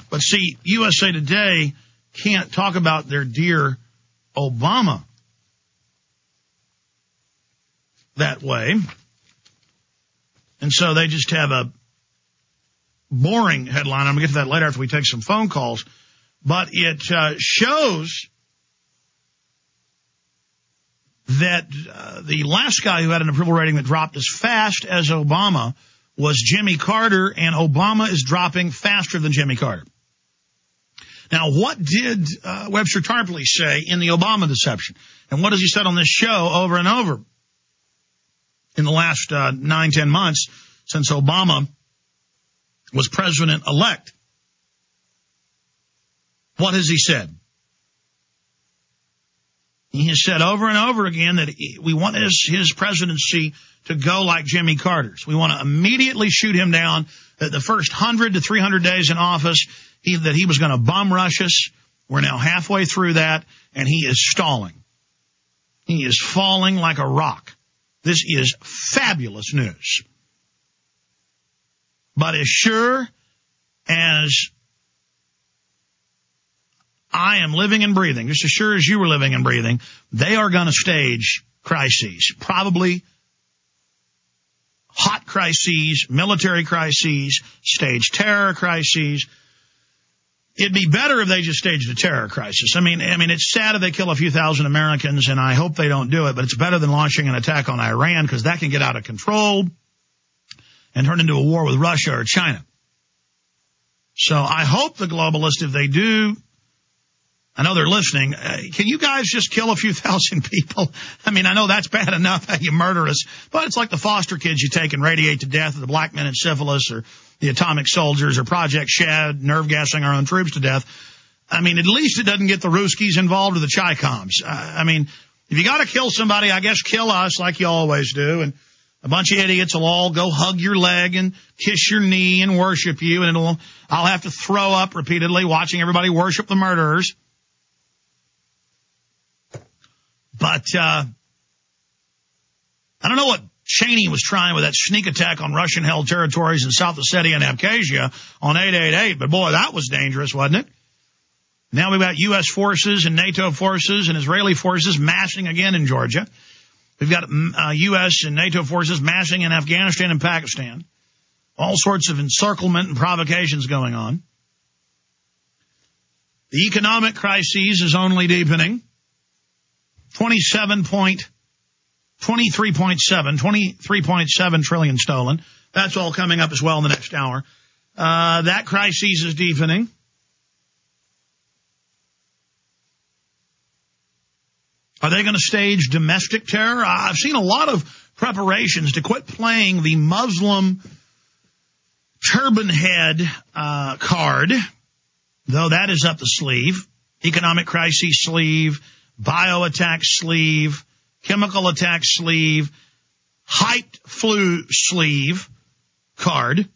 But see, USA Today can't talk about their dear Obama that way. And so they just have a boring headline. I'm going to get to that later after we take some phone calls. But it shows that the last guy who had an approval rating that dropped as fast as Obama was Jimmy Carter, and Obama is dropping faster than Jimmy Carter. Now, what did Webster Tarpley say in the Obama deception? And what has he said on this show over and over in the last 9-10 months since Obama was president-elect? What has he said? He has said over and over again that we want his presidency to go like Jimmy Carter's. We want to immediately shoot him down at the first 100 to 300 days in office, that he was going to bum rush us. We're now halfway through that, and he is stalling. He is falling like a rock. This is fabulous news. But as sure as I am living and breathing, just as sure as you were living and breathing, they are going to stage crises, probably hot crises, military crises, stage terror crises. It'd be better if they just staged a terror crisis. I mean, it's sad if they kill a few thousand Americans, and I hope they don't do it, but it's better than launching an attack on Iran, because that can get out of control and turn into a war with Russia or China. So I hope the globalists, if they do, I know they're listening, can you guys just kill a few thousand people? I mean, I know that's bad enough how you murder us, but it's like the foster kids you take and radiate to death, or the black men in syphilis, or the atomic soldiers, or Project Shad, nerve gassing our own troops to death. I mean, at least it doesn't get the Ruskies involved or the Chi-Coms. I mean, if you got to kill somebody, I guess kill us like you always do, and a bunch of idiots will all go hug your leg and kiss your knee and worship you, and I'll have to throw up repeatedly watching everybody worship the murderers. But I don't know what Cheney was trying with that sneak attack on Russian-held territories in South Ossetia and Abkhazia on 8/88, but boy, that was dangerous, wasn't it? Now we've got U.S. forces and NATO forces and Israeli forces massing again in Georgia. We've got U.S. and NATO forces massing in Afghanistan and Pakistan. All sorts of encirclement and provocations going on. The economic crisis is only deepening. 23.7 trillion stolen. That's all coming up as well in the next hour. That crisis is deepening. Are they going to stage domestic terror? I've seen a lot of preparations to quit playing the Muslim turban head card, though that is up the sleeve. Economic crisis sleeve, bio attack sleeve, chemical attack sleeve, hyped flu sleeve card,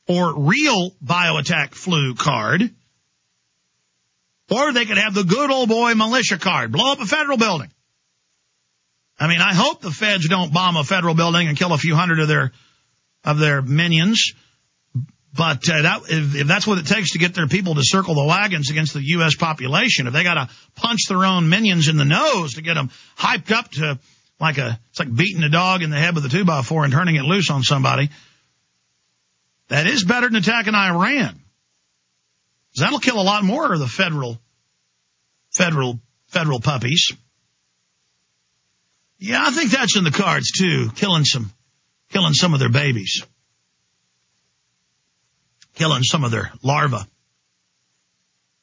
or real bio attack flu card. Or they could have the good old boy militia card, blow up a federal building. I mean, I hope the feds don't bomb a federal building and kill a few hundred of their minions. But if that's what it takes to get their people to circle the wagons against the U.S. population, if they got to punch their own minions in the nose to get them hyped up to it's like beating a dog in the head with a 2x4 and turning it loose on somebody, that is better than attacking Iran. Because that'll kill a lot more of the federal puppies. Yeah, I think that's in the cards too, killing some of their babies. Killing some of their larvae.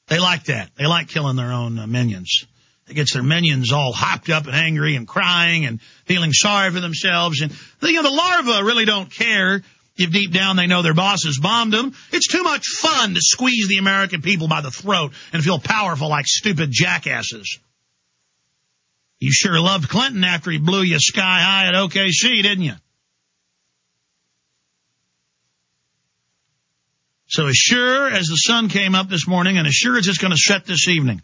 They like that. They like killing their own minions. It gets their minions all hopped up and angry and crying and feeling sorry for themselves. And the larvae really don't care if deep down they know their bosses bombed them. It's too much fun to squeeze the American people by the throat and feel powerful like stupid jackasses. You sure loved Clinton after he blew you sky high at OKC, didn't you? So as sure as the sun came up this morning, and as sure as it's going to set this evening,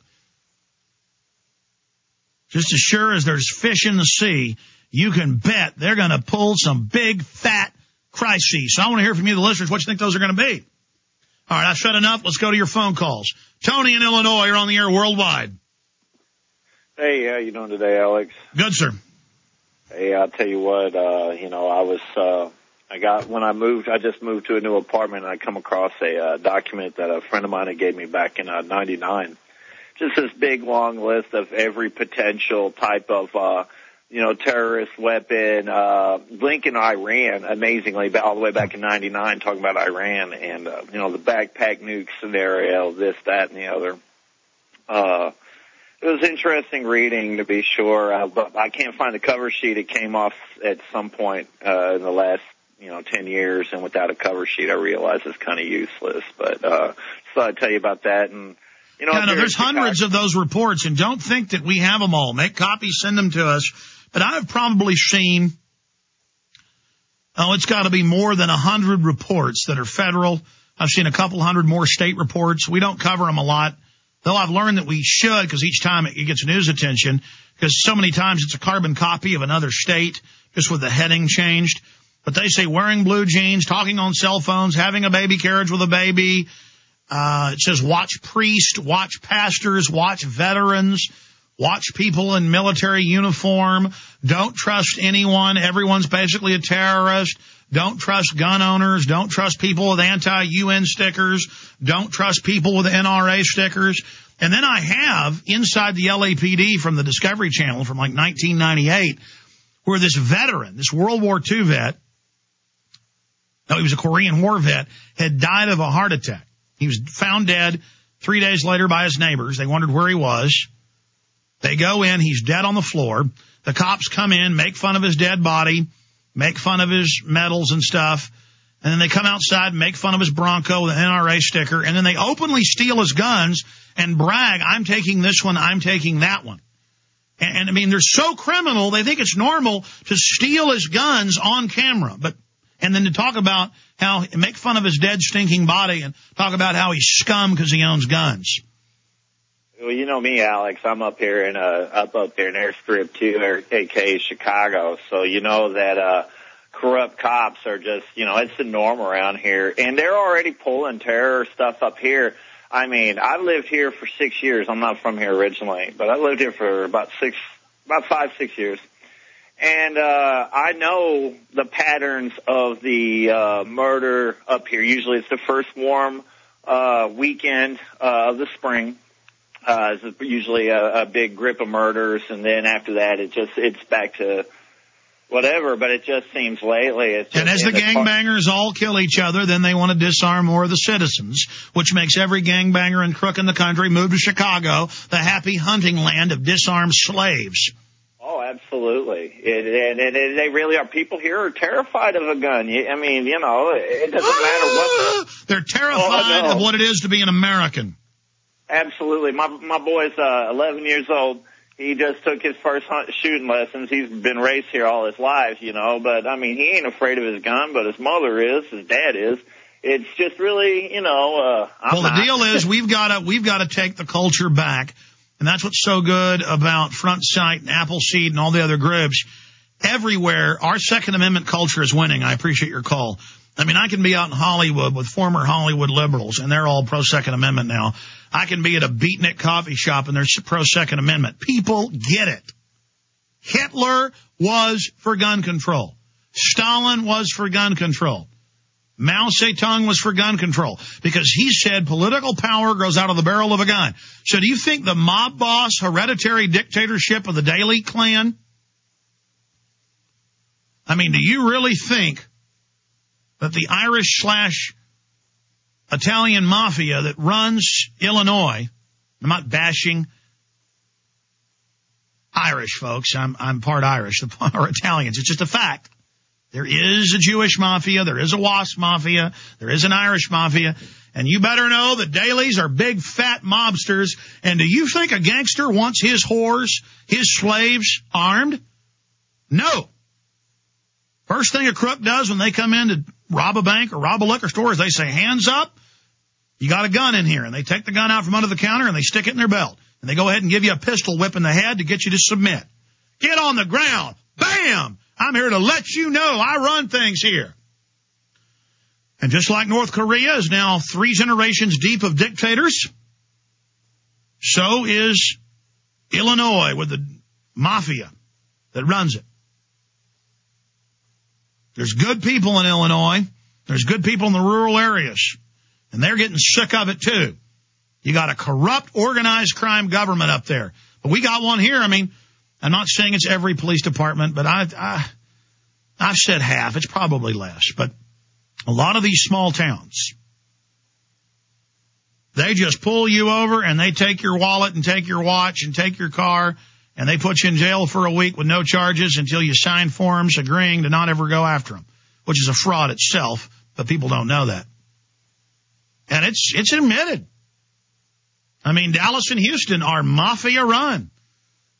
just as sure as there's fish in the sea, you can bet they're going to pull some big, fat crises. So I want to hear from you, the listeners, what you think those are going to be. All right, I've said enough. Let's go to your phone calls. Tony in Illinois, you're on the air worldwide. Hey, how you doing today, Alex? Good, sir. Hey, I'll tell you what, I just moved to a new apartment, and I come across a document that a friend of mine had gave me back in 99. Just this big, long list of every potential type of, terrorist weapon, linking Iran, amazingly, all the way back in 99, talking about Iran and, the backpack nuke scenario, this, that, and the other. It was interesting reading, to be sure, but I can't find the cover sheet. It came off at some point in the last 10 years, and without a cover sheet, I realize it's kind of useless. But so I'd tell you about that. And there's hundreds of those reports, and don't think that we have them all. Make copies, send them to us. But I've probably seen, it's got to be more than 100 reports that are federal. I've seen a couple hundred more state reports. We don't cover them a lot, though I've learned that we should, because each time it gets news attention, because so many times it's a carbon copy of another state, just with the heading changed. But they say wearing blue jeans, talking on cell phones, having a baby carriage with a baby. It says watch priests, watch pastors, watch veterans, watch people in military uniform. Don't trust anyone. Everyone's basically a terrorist. Don't trust gun owners. Don't trust people with anti-UN stickers. Don't trust people with NRA stickers. And then I have inside the LAPD from the Discovery Channel from like 1998, where this veteran, this World War II vet, he was a Korean War vet, had died of a heart attack. He was found dead 3 days later by his neighbors. They wondered where he was. They go in. He's dead on the floor. The cops come in, make fun of his dead body, make fun of his medals and stuff. And then they come outside and make fun of his Bronco with an NRA sticker. And then they openly steal his guns and brag, I'm taking this one, I'm taking that one. And I mean, they're so criminal, they think it's normal to steal his guns on camera. And then to talk about make fun of his dead, stinking body and talk about how he's scum because he owns guns. Well, you know me, Alex. I'm up here in Airstrip 2, aka Chicago. So you know that corrupt cops are just, it's the norm around here. And they're already pulling terror stuff up here. I mean, I've lived here for 6 years. I'm not from here originally, but I lived here for about 5, 6 years. And I know the patterns of the murder up here. Usually it's the first warm weekend of the spring. It's usually a big grip of murders, and then after that it's back to whatever, but it just seems lately. And as the gangbangers all kill each other, then they want to disarm more of the citizens, which makes every gangbanger and crook in the country move to Chicago, the happy hunting land of disarmed slaves. Oh, absolutely. And they really are. People here are terrified of a gun. I mean, it doesn't matter what. They're terrified of what it is to be an American. Absolutely. My boy's 11 years old. He just took his first shooting lessons. He's been raised here all his life, but I mean, he ain't afraid of his gun, but his mother is, his dad is. It's just really, the deal is we've got to take the culture back. And that's what's so good about Front Sight and Appleseed and all the other groups. Everywhere, our Second Amendment culture is winning. I appreciate your call. I mean, I can be out in Hollywood with former Hollywood liberals, and they're all pro-Second Amendment now. I can be at a beatnik coffee shop, and they're pro-Second Amendment. People get it. Hitler was for gun control. Stalin was for gun control. Mao Zedong was for gun control because he said political power grows out of the barrel of a gun. So do you think the mob boss hereditary dictatorship of the Daley clan? I mean, do you really think that the Irish/Italian mafia that runs Illinois, I'm not bashing Irish folks, I'm part Irish, or Italians, it's just a fact. There is a Jewish mafia, there is a WASP mafia, there is an Irish mafia, and you better know that Daley's are big fat mobsters. And do you think a gangster wants his whores, his slaves, armed? No. First thing a crook does when they come in to rob a bank or rob a liquor store is they say, hands up, you got a gun in here. And they take the gun out from under the counter and they stick it in their belt. And they go ahead and give you a pistol whip in the head to get you to submit. Get on the ground. Bam! I'm here to let you know I run things here. And just like North Korea is now 3 generations deep of dictators, so is Illinois with the mafia that runs it. There's good people in Illinois. There's good people in the rural areas. And they're getting sick of it too. You got a corrupt, organized crime government up there. But we got one here. I mean, I'm not saying it's every police department, but I've said half. It's probably less. But a lot of these small towns, they just pull you over and they take your wallet and take your watch and take your car and they put you in jail for a week with no charges until you sign forms agreeing to not ever go after them, which is a fraud itself, but people don't know that. And it's admitted. I mean, Dallas and Houston are mafia run.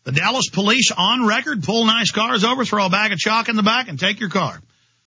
The Dallas police on record pull nice cars over, throw a bag of chalk in the back, and take your car.